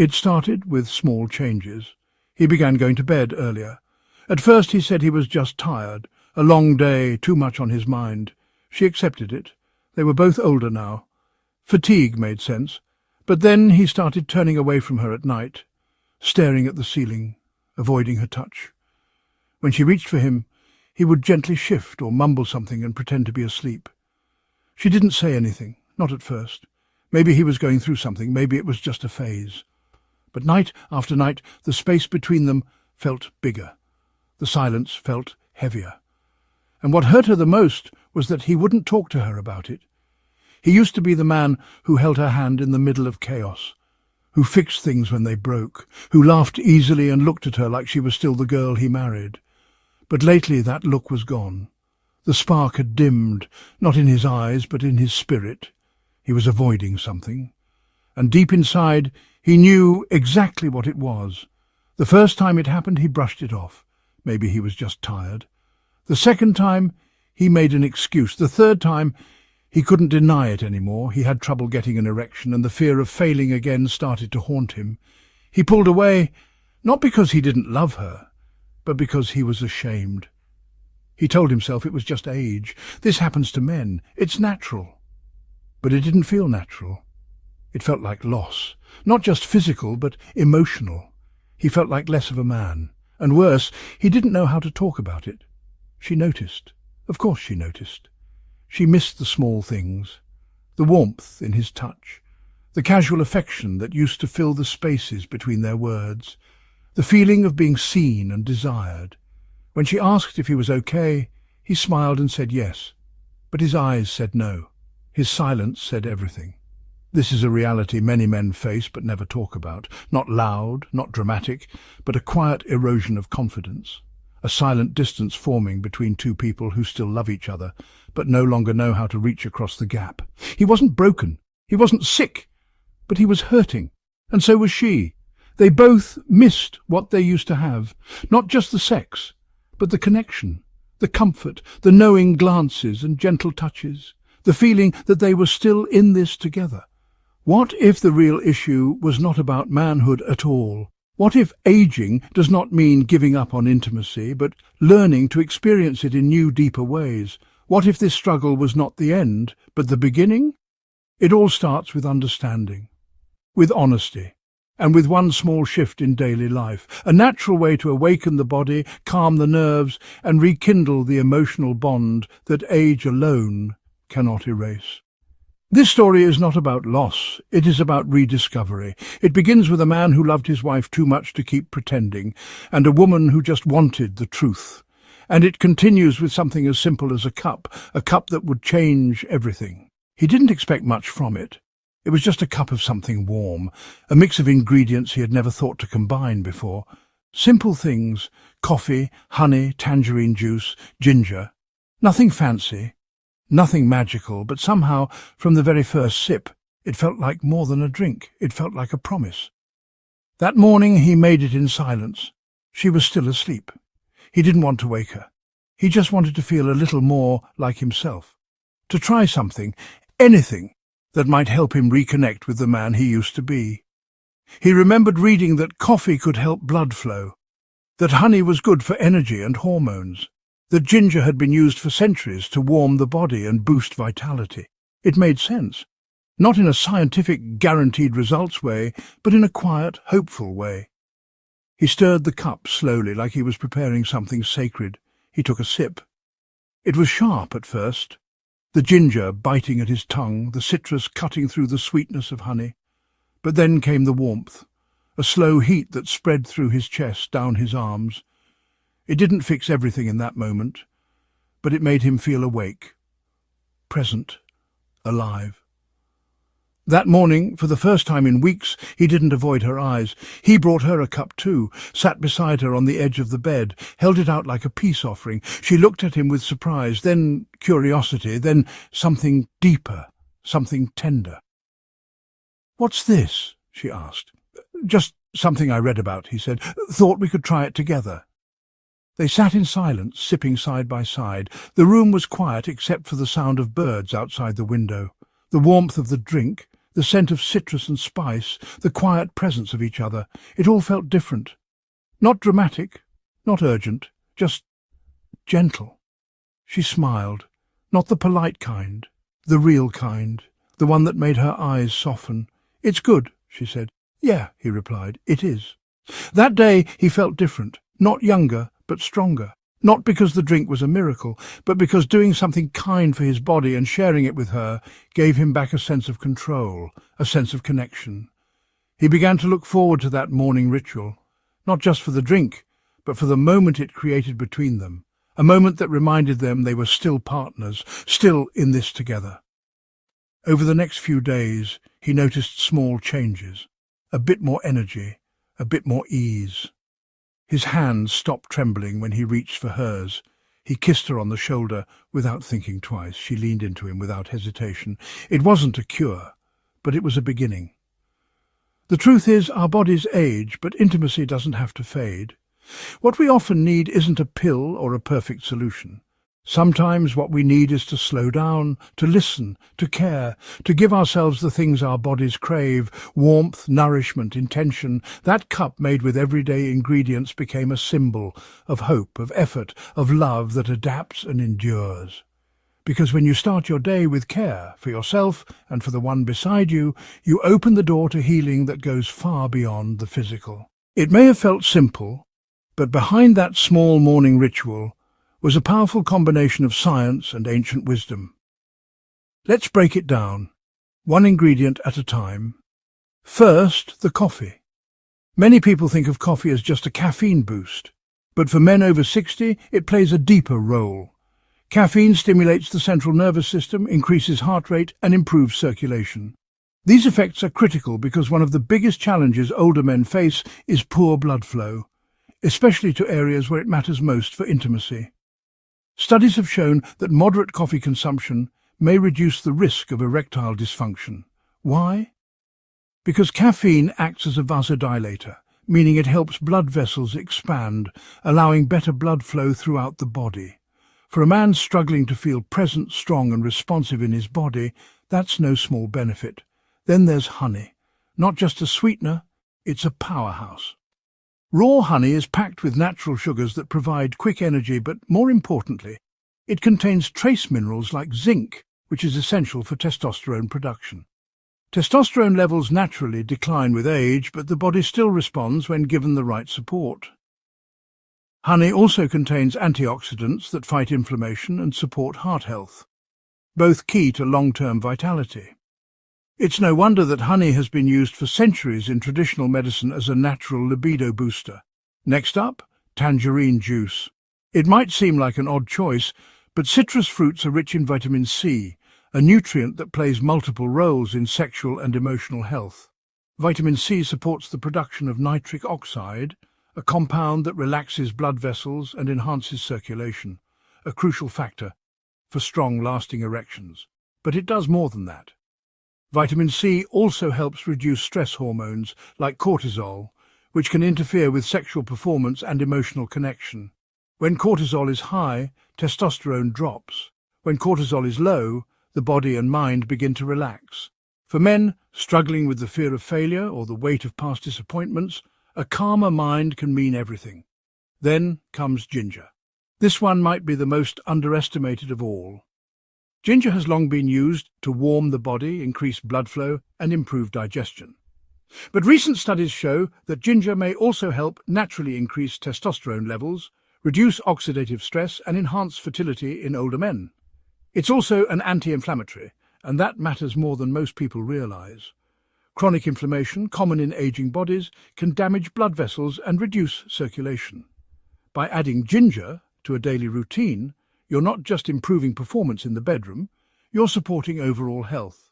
It started with small changes. He began going to bed earlier. At first he said he was just tired, a long day, too much on his mind. She accepted it. They were both older now. Fatigue made sense. But then he started turning away from her at night, staring at the ceiling, avoiding her touch. When she reached for him, he would gently shift or mumble something and pretend to be asleep. She didn't say anything, not at first. Maybe he was going through something, maybe it was just a phase. But night after night, the space between them felt bigger. The silence felt heavier. And what hurt her the most was that he wouldn't talk to her about it. He used to be the man who held her hand in the middle of chaos, who fixed things when they broke, who laughed easily and looked at her like she was still the girl he married. But lately that look was gone. The spark had dimmed, not in his eyes, but in his spirit. He was avoiding something. And deep inside, he knew exactly what it was. The first time it happened, he brushed it off. Maybe he was just tired. The second time, he made an excuse. The third time, he couldn't deny it anymore. He had trouble getting an erection, and the fear of failing again started to haunt him. He pulled away, not because he didn't love her, but because he was ashamed. He told himself it was just age. This happens to men. It's natural. But it didn't feel natural. It felt like loss. Not just physical, but emotional. He felt like less of a man. And worse, he didn't know how to talk about it. She noticed. Of course she noticed. She missed the small things, the warmth in his touch, the casual affection that used to fill the spaces between their words, the feeling of being seen and desired. When she asked if he was okay, he smiled and said yes, but his eyes said no. His silence said everything. This is a reality many men face but never talk about. Not loud, not dramatic, but a quiet erosion of confidence. A silent distance forming between two people who still love each other, but no longer know how to reach across the gap. He wasn't broken. He wasn't sick. But he was hurting. And so was she. They both missed what they used to have. Not just the sex, but the connection, the comfort, the knowing glances and gentle touches, the feeling that they were still in this together. What if the real issue was not about manhood at all? What if aging does not mean giving up on intimacy, but learning to experience it in new, deeper ways? What if this struggle was not the end, but the beginning? It all starts with understanding, with honesty, and with one small shift in daily life, a natural way to awaken the body, calm the nerves, and rekindle the emotional bond that age alone cannot erase. This story is not about loss, it is about rediscovery. It begins with a man who loved his wife too much to keep pretending, and a woman who just wanted the truth. And it continues with something as simple as a cup that would change everything. He didn't expect much from it. It was just a cup of something warm, a mix of ingredients he had never thought to combine before. Simple things: coffee, honey, tangerine juice, ginger. Nothing fancy. Nothing magical, but somehow, from the very first sip, it felt like more than a drink. It felt like a promise. That morning he made it in silence. She was still asleep. He didn't want to wake her. He just wanted to feel a little more like himself. To try something, anything, that might help him reconnect with the man he used to be. He remembered reading that coffee could help blood flow, that honey was good for energy and hormones, that ginger had been used for centuries to warm the body and boost vitality. It made sense, not in a scientific, guaranteed results way, but in a quiet, hopeful way. He stirred the cup slowly, like he was preparing something sacred. He took a sip. It was sharp at first, the ginger biting at his tongue, the citrus cutting through the sweetness of honey. But then came the warmth, a slow heat that spread through his chest, down his arms. It didn't fix everything in that moment, but it made him feel awake, present, alive. That morning, for the first time in weeks, he didn't avoid her eyes. He brought her a cup too, sat beside her on the edge of the bed, held it out like a peace offering. She looked at him with surprise, then curiosity, then something deeper, something tender. "What's this?" she asked. "Just something I read about," he said. "Thought we could try it together." They sat in silence, sipping side by side. The room was quiet except for the sound of birds outside the window, the warmth of the drink, The scent of citrus and spice, the quiet presence of each other, it all felt different. Not dramatic, not urgent, just gentle. She smiled, not the polite kind, the real kind, the one that made her eyes soften. "It's good," she said. "Yeah," he replied, "it is." That day he felt different, not younger, but stronger. Not because the drink was a miracle, but because doing something kind for his body and sharing it with her gave him back a sense of control, a sense of connection. He began to look forward to that morning ritual, not just for the drink, but for the moment it created between them, a moment that reminded them they were still partners, still in this together. Over the next few days, he noticed small changes, a bit more energy, a bit more ease. His hands stopped trembling when he reached for hers. He kissed her on the shoulder without thinking twice. She leaned into him without hesitation. It wasn't a cure, but it was a beginning. The truth is, our bodies age, but intimacy doesn't have to fade. What we often need isn't a pill or a perfect solution. Sometimes what we need is to slow down, to listen, to care, to give ourselves the things our bodies crave: warmth, nourishment, intention. That cup made with everyday ingredients became a symbol of hope, of effort, of love that adapts and endures. Because when you start your day with care for yourself and for the one beside you, you open the door to healing that goes far beyond the physical. It may have felt simple, but behind that small morning ritual was a powerful combination of science and ancient wisdom. Let's break it down, one ingredient at a time. First, the coffee. Many people think of coffee as just a caffeine boost, but for men over 60, it plays a deeper role. Caffeine stimulates the central nervous system, increases heart rate, and improves circulation. These effects are critical because one of the biggest challenges older men face is poor blood flow, especially to areas where it matters most for intimacy. Studies have shown that moderate coffee consumption may reduce the risk of erectile dysfunction. Why? Because caffeine acts as a vasodilator, meaning it helps blood vessels expand, allowing better blood flow throughout the body. For a man struggling to feel present, strong and responsive in his body, that's no small benefit. Then there's honey. Not just a sweetener, it's a powerhouse. Raw honey is packed with natural sugars that provide quick energy, but more importantly, it contains trace minerals like zinc, which is essential for testosterone production. Testosterone levels naturally decline with age, but the body still responds when given the right support. Honey also contains antioxidants that fight inflammation and support heart health, both key to long-term vitality. It's no wonder that honey has been used for centuries in traditional medicine as a natural libido booster. Next up, tangerine juice. It might seem like an odd choice, but citrus fruits are rich in vitamin C, a nutrient that plays multiple roles in sexual and emotional health. Vitamin C supports the production of nitric oxide, a compound that relaxes blood vessels and enhances circulation, a crucial factor for strong, lasting erections. But it does more than that. Vitamin C also helps reduce stress hormones like cortisol, which can interfere with sexual performance and emotional connection. When cortisol is high, testosterone drops. When cortisol is low, the body and mind begin to relax. For men struggling with the fear of failure or the weight of past disappointments, a calmer mind can mean everything. Then comes ginger. This one might be the most underestimated of all. Ginger has long been used to warm the body, increase blood flow, and improve digestion. But recent studies show that ginger may also help naturally increase testosterone levels, reduce oxidative stress, and enhance fertility in older men. It's also an anti-inflammatory, and that matters more than most people realize. Chronic inflammation, common in aging bodies, can damage blood vessels and reduce circulation. By adding ginger to a daily routine, you're not just improving performance in the bedroom, you're supporting overall health.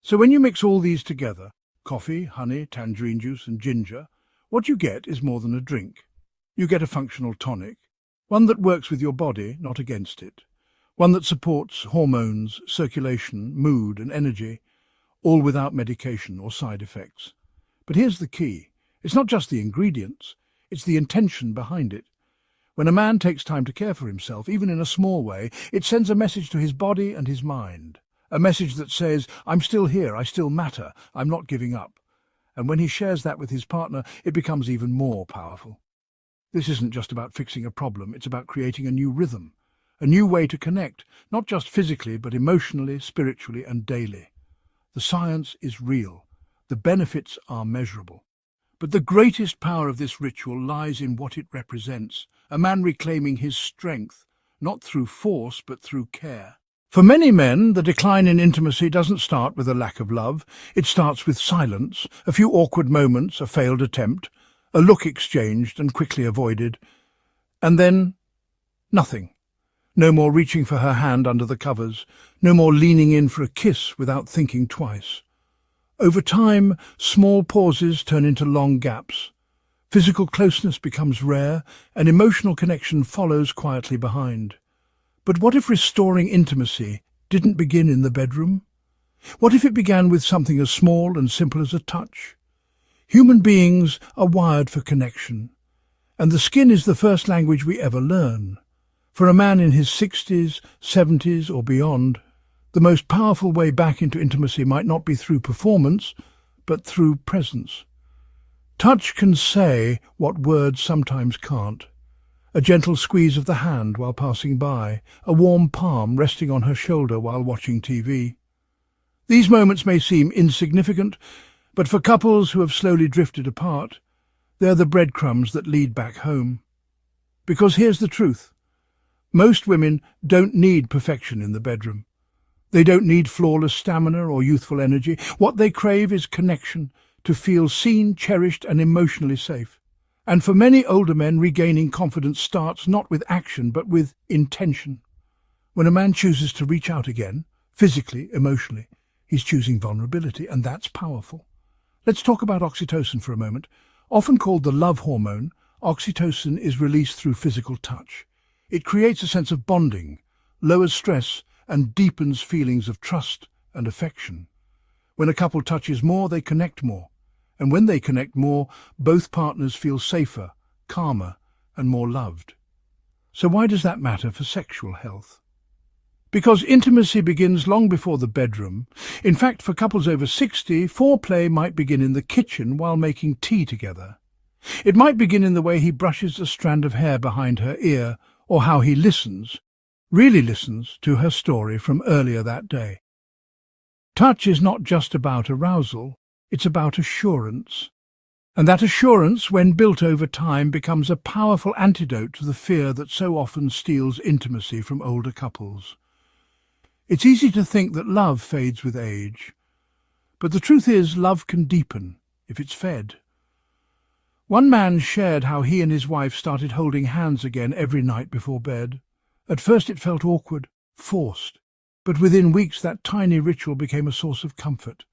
So when you mix all these together, coffee, honey, tangerine juice and ginger, what you get is more than a drink. You get a functional tonic, one that works with your body, not against it. One that supports hormones, circulation, mood and energy, all without medication or side effects. But here's the key. It's not just the ingredients, it's the intention behind it. When a man takes time to care for himself, even in a small way, it sends a message to his body and his mind, A message that says, I'm still here, I still matter, I'm not giving up. And when he shares that with his partner, it becomes even more powerful. This isn't just about fixing a problem, it's about creating a new rhythm, a new way to connect, not just physically, but emotionally, spiritually, and daily. The science is real. The benefits are measurable. But the greatest power of this ritual lies in what it represents, a man reclaiming his strength, not through force, but through care. For many men, the decline in intimacy doesn't start with a lack of love. It starts with silence, a few awkward moments, a failed attempt, a look exchanged and quickly avoided, and then nothing. No more reaching for her hand under the covers, no more leaning in for a kiss without thinking twice. Over time, small pauses turn into long gaps. Physical closeness becomes rare, and emotional connection follows quietly behind. But what if restoring intimacy didn't begin in the bedroom? What if it began with something as small and simple as a touch? Human beings are wired for connection, and the skin is the first language we ever learn. For a man in his 60s, 70s or beyond, the most powerful way back into intimacy might not be through performance, but through presence. Touch can say what words sometimes can't. A gentle squeeze of the hand while passing by, a warm palm resting on her shoulder while watching TV. These moments may seem insignificant, but for couples who have slowly drifted apart, they're the breadcrumbs that lead back home. Because here's the truth. Most women don't need perfection in the bedroom. They don't need flawless stamina or youthful energy. What they crave is connection, to feel seen, cherished and emotionally safe. And for many older men, regaining confidence starts not with action but with intention. When a man chooses to reach out again, physically, emotionally, he's choosing vulnerability, and that's powerful. Let's talk about oxytocin for a moment. Often called the love hormone, oxytocin is released through physical touch. It creates a sense of bonding, lowers stress, and deepens feelings of trust and affection. When a couple touches more, they connect more. And when they connect more, both partners feel safer, calmer, and more loved. So why does that matter for sexual health? Because intimacy begins long before the bedroom. In fact, for couples over 60, foreplay might begin in the kitchen while making tea together. It might begin in the way he brushes a strand of hair behind her ear, or how he really listens to her story from earlier that day. Touch is not just about arousal, it's about assurance. And that assurance, when built over time, becomes a powerful antidote to the fear that so often steals intimacy from older couples. It's easy to think that love fades with age, but the truth is love can deepen if it's fed. One man shared how he and his wife started holding hands again every night before bed. At first it felt awkward, forced, but within weeks that tiny ritual became a source of comfort.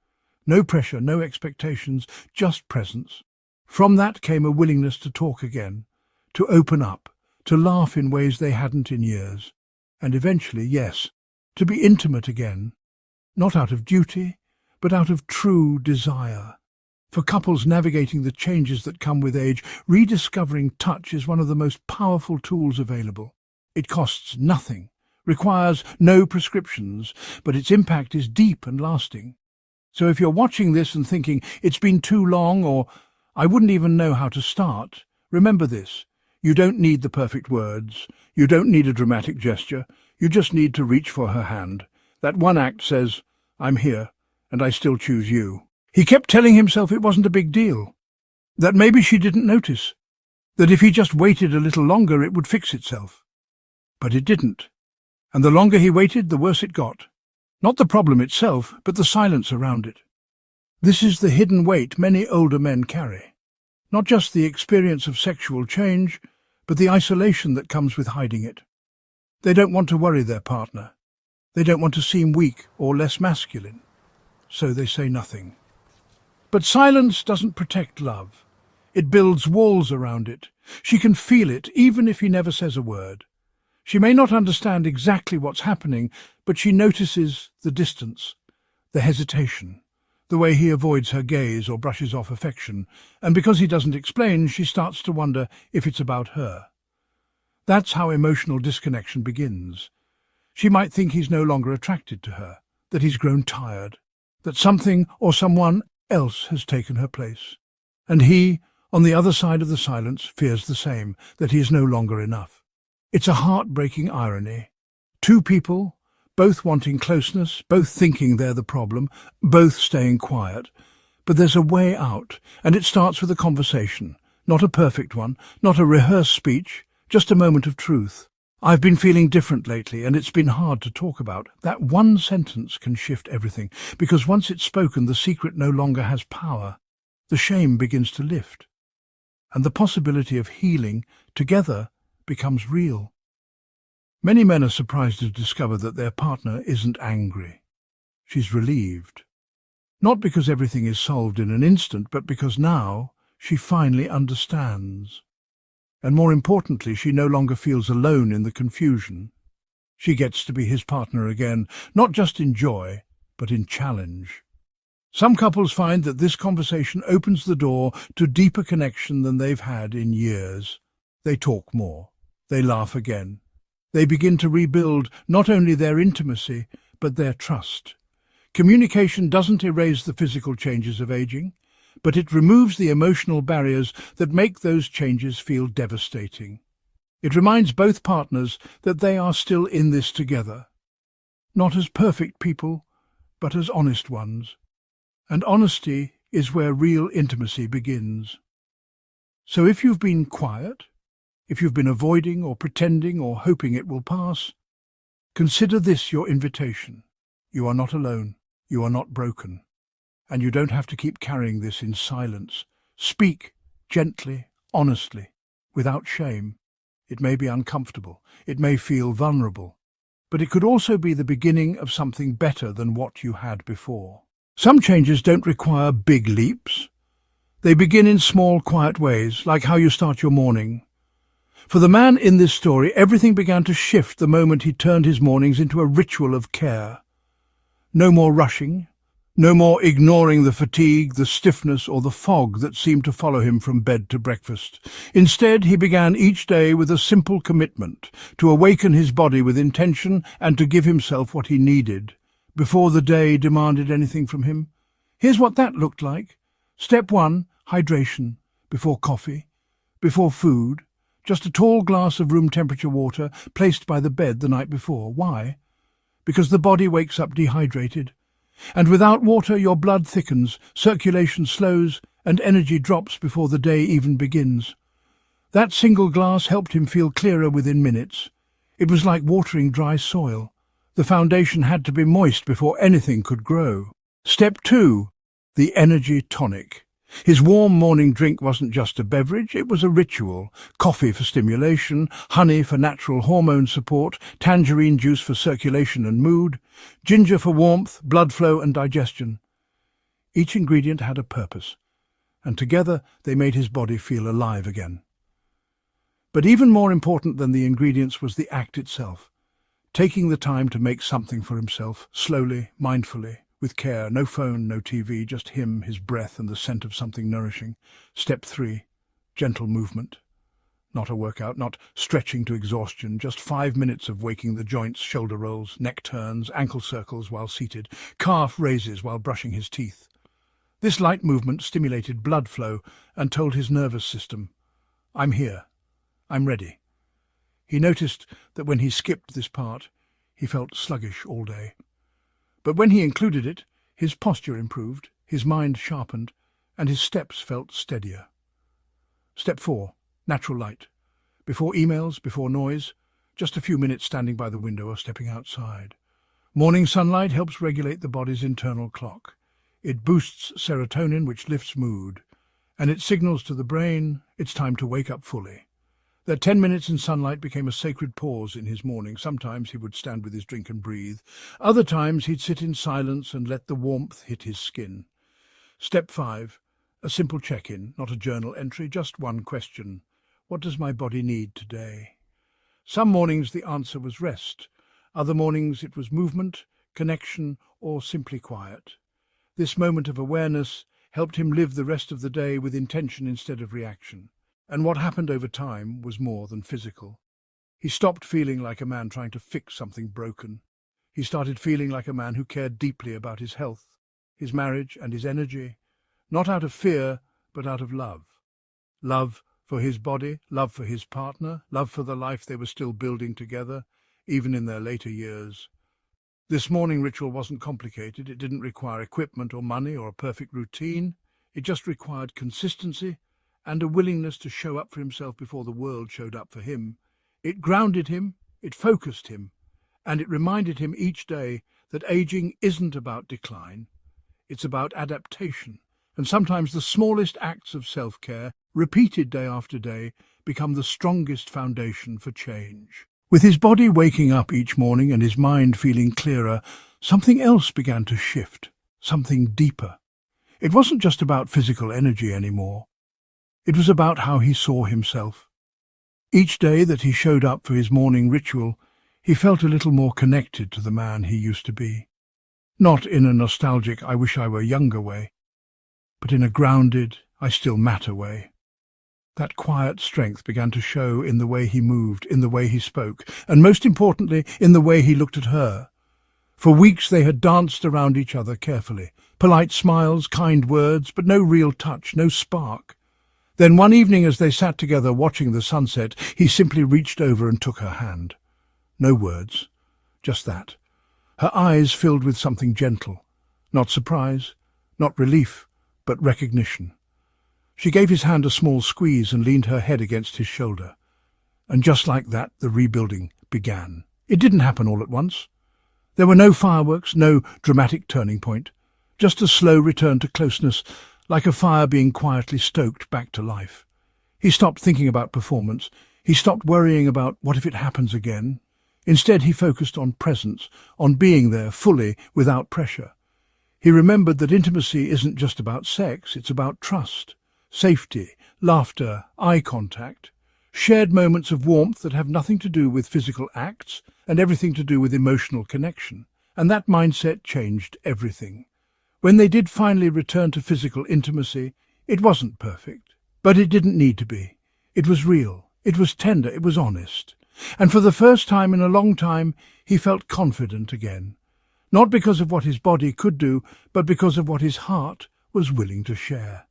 No pressure, no expectations, just presence. From that came a willingness to talk again, to open up, to laugh in ways they hadn't in years, and eventually, yes, to be intimate again, not out of duty, but out of true desire. For couples navigating the changes that come with age, rediscovering touch is one of the most powerful tools available. It costs nothing, requires no prescriptions, but its impact is deep and lasting. So if you're watching this and thinking, it's been too long, or I wouldn't even know how to start, remember this. You don't need the perfect words. You don't need a dramatic gesture. You just need to reach for her hand. That one act says, I'm here, and I still choose you. He kept telling himself it wasn't a big deal, that maybe she didn't notice, that if he just waited a little longer it would fix itself. But it didn't, and the longer he waited, the worse it got. Not the problem itself, but the silence around it. This is the hidden weight many older men carry. Not just the experience of sexual change, but the isolation that comes with hiding it. They don't want to worry their partner. They don't want to seem weak or less masculine. So they say nothing. But silence doesn't protect love. It builds walls around it. She can feel it, even if he never says a word. She may not understand exactly what's happening, but she notices the distance, the hesitation, the way he avoids her gaze or brushes off affection, and because he doesn't explain, she starts to wonder if it's about her. That's how emotional disconnection begins. She might think he's no longer attracted to her, that he's grown tired, that something or someone else has taken her place. And he, on the other side of the silence, fears the same, that he is no longer enough. It's a heartbreaking irony. Two people, both wanting closeness, both thinking they're the problem, both staying quiet. But there's a way out, and it starts with a conversation. Not a perfect one, not a rehearsed speech, just a moment of truth. I've been feeling different lately, and it's been hard to talk about. That one sentence can shift everything, because once it's spoken, the secret no longer has power. The shame begins to lift, and the possibility of healing together becomes real. Many men are surprised to discover that their partner isn't angry. She's relieved. Not because everything is solved in an instant, but because now she finally understands. And more importantly, she no longer feels alone in the confusion. She gets to be his partner again, not just in joy, but in challenge. Some couples find that this conversation opens the door to deeper connection than they've had in years. They talk more. They laugh again. They begin to rebuild not only their intimacy, but their trust. Communication doesn't erase the physical changes of aging, but it removes the emotional barriers that make those changes feel devastating. It reminds both partners that they are still in this together, not as perfect people, but as honest ones. And honesty is where real intimacy begins. So if you've been quiet, if you've been avoiding or pretending or hoping it will pass, consider this your invitation. You are not alone. You are not broken. And you don't have to keep carrying this in silence. Speak gently, honestly, without shame. It may be uncomfortable. It may feel vulnerable. But it could also be the beginning of something better than what you had before. Some changes don't require big leaps. They begin in small, quiet ways, like how you start your morning. For the man in this story, everything began to shift the moment he turned his mornings into a ritual of care. No more rushing, no more ignoring the fatigue, the stiffness, or the fog that seemed to follow him from bed to breakfast. Instead, he began each day with a simple commitment to awaken his body with intention and to give himself what he needed, before the day demanded anything from him. Here's what that looked like. Step 1, hydration, before coffee, before food, just a tall glass of room temperature water placed by the bed the night before. Why? Because the body wakes up dehydrated. And without water your blood thickens, circulation slows, and energy drops before the day even begins. That single glass helped him feel clearer within minutes. It was like watering dry soil. The foundation had to be moist before anything could grow. Step 2, the energy tonic. His warm morning drink wasn't just a beverage, it was a ritual. Coffee for stimulation, honey for natural hormone support, tangerine juice for circulation and mood, ginger for warmth, blood flow and digestion. Each ingredient had a purpose, and together they made his body feel alive again. But even more important than the ingredients was the act itself. Taking the time to make something for himself, slowly, mindfully, with care, no phone, no TV, just him, his breath and the scent of something nourishing. Step 3, gentle movement. Not a workout, not stretching to exhaustion, just 5 minutes of waking the joints, shoulder rolls, neck turns, ankle circles while seated, calf raises while brushing his teeth. This light movement stimulated blood flow and told his nervous system, I'm here, I'm ready. He noticed that when he skipped this part, he felt sluggish all day. But when he included it, his posture improved, his mind sharpened, and his steps felt steadier. Step 4, natural light. Before emails, before noise, just a few minutes standing by the window or stepping outside. Morning sunlight helps regulate the body's internal clock. It boosts serotonin, which lifts mood, and it signals to the brain it's time to wake up fully. That 10 minutes in sunlight became a sacred pause in his morning. Sometimes he would stand with his drink and breathe. Other times he'd sit in silence and let the warmth hit his skin. Step 5, a simple check-in, not a journal entry, just one question. What does my body need today? Some mornings the answer was rest. Other mornings it was movement, connection, or simply quiet. This moment of awareness helped him live the rest of the day with intention instead of reaction. And what happened over time was more than physical. He stopped feeling like a man trying to fix something broken. He started feeling like a man who cared deeply about his health, his marriage and his energy, not out of fear, but out of love. Love for his body, love for his partner, love for the life they were still building together, even in their later years. This morning ritual wasn't complicated. It didn't require equipment or money or a perfect routine. It just required consistency and a willingness to show up for himself before the world showed up for him. It grounded him, it focused him, and it reminded him each day that aging isn't about decline. It's about adaptation, and sometimes the smallest acts of self-care, repeated day after day, become the strongest foundation for change. With his body waking up each morning and his mind feeling clearer, something else began to shift, something deeper. It wasn't just about physical energy anymore. It was about how he saw himself. Each day that he showed up for his morning ritual, he felt a little more connected to the man he used to be. Not in a nostalgic, I wish I were younger way, but in a grounded, I still matter way. That quiet strength began to show in the way he moved, in the way he spoke, and most importantly, in the way he looked at her. For weeks they had danced around each other carefully, polite smiles, kind words, but no real touch, no spark. Then one evening as they sat together watching the sunset, he simply reached over and took her hand. No words, just that. Her eyes filled with something gentle, not surprise, not relief, but recognition. She gave his hand a small squeeze and leaned her head against his shoulder. And just like that, the rebuilding began. It didn't happen all at once. There were no fireworks, no dramatic turning point, just a slow return to closeness, like a fire being quietly stoked back to life. He stopped thinking about performance. He stopped worrying about what if it happens again. Instead, he focused on presence, on being there fully, without pressure. He remembered that intimacy isn't just about sex, it's about trust, safety, laughter, eye contact, shared moments of warmth that have nothing to do with physical acts and everything to do with emotional connection. And that mindset changed everything. When they did finally return to physical intimacy, it wasn't perfect, but it didn't need to be. It was real, it was tender, it was honest. And for the first time in a long time, he felt confident again. Not because of what his body could do, but because of what his heart was willing to share.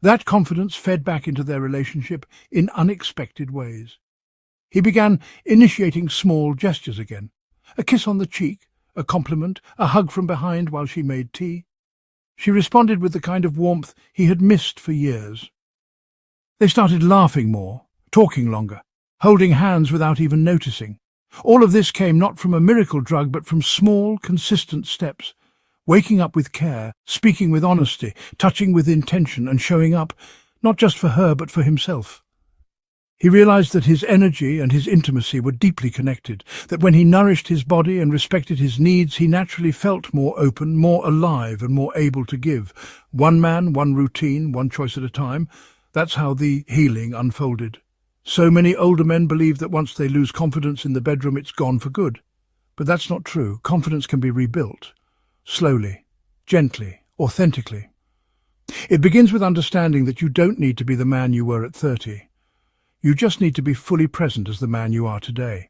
That confidence fed back into their relationship in unexpected ways. He began initiating small gestures again. A kiss on the cheek, a compliment, a hug from behind while she made tea. She responded with the kind of warmth he had missed for years. They started laughing more, talking longer, holding hands without even noticing. All of this came not from a miracle drug, but from small, consistent steps. Waking up with care, speaking with honesty, touching with intention, and showing up, not just for her, but for himself. He realized that his energy and his intimacy were deeply connected, that when he nourished his body and respected his needs, he naturally felt more open, more alive, and more able to give. One man, one routine, one choice at a time. That's how the healing unfolded. So many older men believe that once they lose confidence in the bedroom, it's gone for good. But that's not true. Confidence can be rebuilt. Slowly, gently, authentically. It begins with understanding that you don't need to be the man you were at 30. You just need to be fully present as the man you are today.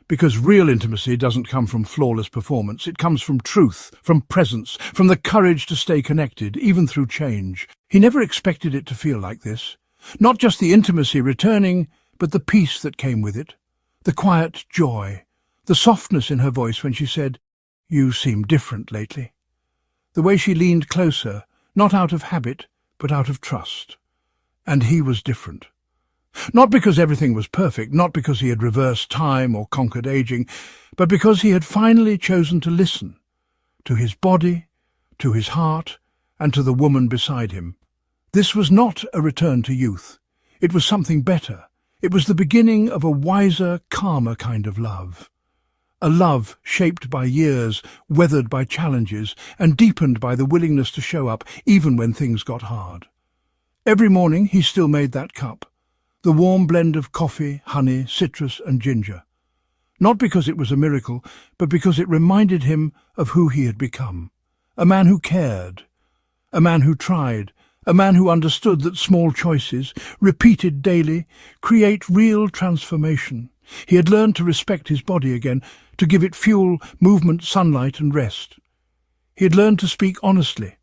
Because real intimacy doesn't come from flawless performance. It comes from truth, from presence, from the courage to stay connected, even through change. He never expected it to feel like this. Not just the intimacy returning, but the peace that came with it. The quiet joy, the softness in her voice when she said, "You seem different lately." The way she leaned closer, not out of habit, but out of trust. And he was different. Not because everything was perfect, not because he had reversed time or conquered aging, but because he had finally chosen to listen, to his body, to his heart, and to the woman beside him. This was not a return to youth. It was something better. It was the beginning of a wiser, calmer kind of love. A love shaped by years, weathered by challenges, and deepened by the willingness to show up even when things got hard. Every morning he still made that cup, the warm blend of coffee, honey, citrus and ginger. Not because it was a miracle, but because it reminded him of who he had become. A man who cared, a man who tried, a man who understood that small choices, repeated daily, create real transformation. He had learned to respect his body again, to give it fuel, movement, sunlight and rest. He had learned to speak honestly,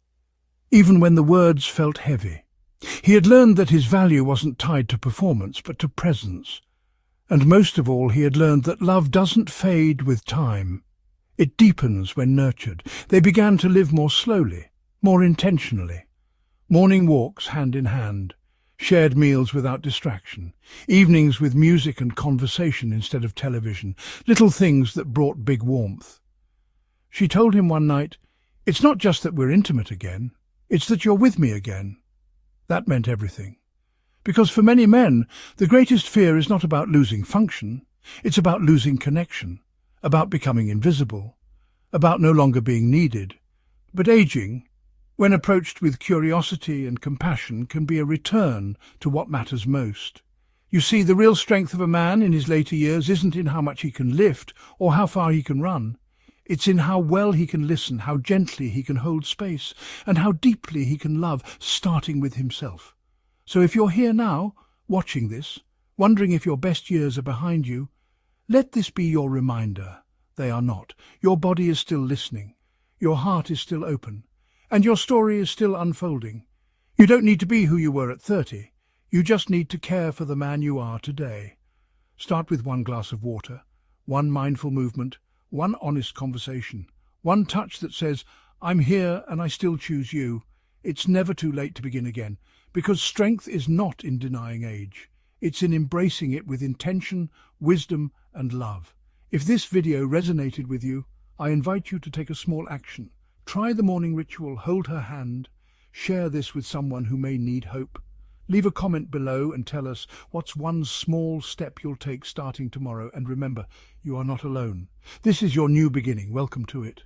even when the words felt heavy. He had learned that his value wasn't tied to performance, but to presence. And most of all, he had learned that love doesn't fade with time. It deepens when nurtured. They began to live more slowly, more intentionally. Morning walks hand in hand, shared meals without distraction, evenings with music and conversation instead of television, little things that brought big warmth. She told him one night, "It's not just that we're intimate again, it's that you're with me again." That meant everything. Because for many men, the greatest fear is not about losing function, it's about losing connection, about becoming invisible, about no longer being needed. But aging, when approached with curiosity and compassion, can be a return to what matters most. You see, the real strength of a man in his later years isn't in how much he can lift or how far he can run. It's in how well he can listen, how gently he can hold space, and how deeply he can love, starting with himself. So if you're here now, watching this, wondering if your best years are behind you, let this be your reminder. They are not. Your body is still listening. Your heart is still open. And your story is still unfolding. You don't need to be who you were at 30. You just need to care for the man you are today. Start with one glass of water, one mindful movement, one honest conversation, one touch that says, "I'm here and I still choose you." It's never too late to begin again, because strength is not in denying age. It's in embracing it with intention, wisdom and love. If this video resonated with you, I invite you to take a small action. Try the morning ritual, hold her hand, share this with someone who may need hope. Leave a comment below and tell us what's one small step you'll take starting tomorrow. And remember, you are not alone. This is your new beginning. Welcome to it.